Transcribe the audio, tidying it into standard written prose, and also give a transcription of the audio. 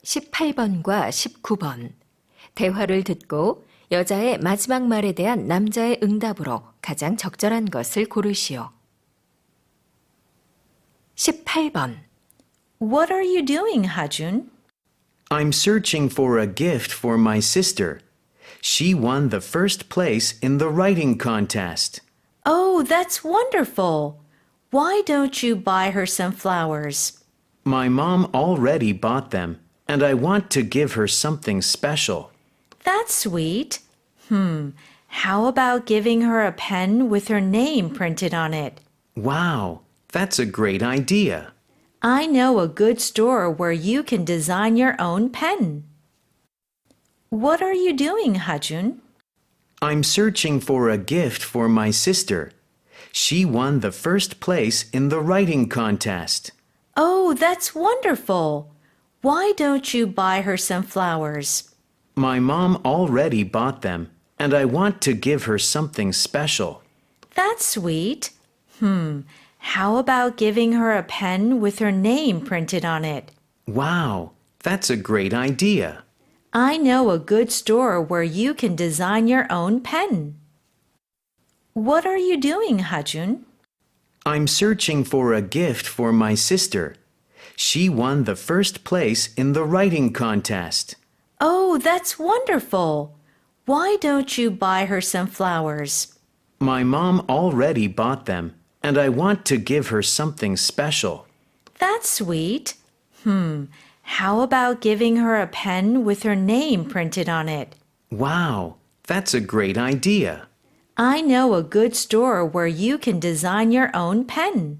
18번과 19번. 대화를 듣고 여자의 마지막 말에 대한 남자의 응답으로 가장 적절한 것을 고르시오. 18번. What are you doing, Hajun? I'm searching for a gift for my sister. She won the first place in the writing contest. Oh, that's wonderful. Why don't you buy her some flowers? My mom already bought them, and I want to give her something special. That's sweet. How about giving her a pen with her name printed on it? Wow, that's a great idea. I know a good store where you can design your own pen. What are you doing, Hajun? I'm searching for a gift for my sister. She won the first place in the writing contest. Oh, that's wonderful. Why don't you buy her some flowers? My mom already bought them, and I want to give her something special. That's sweet. How about giving her a pen with her name printed on it? Wow, that's a great idea. I know a good store where you can design your own pen. What are you doing, Hajun? I'm searching for a gift for my sister. She won the first place in the writing contest. Oh, that's wonderful. Why don't you buy her some flowers? My mom already bought them, and I want to give her something special. That's sweet. How about giving her a pen with her name printed on it? Wow, that's a great idea. I know a good store where you can design your own pen.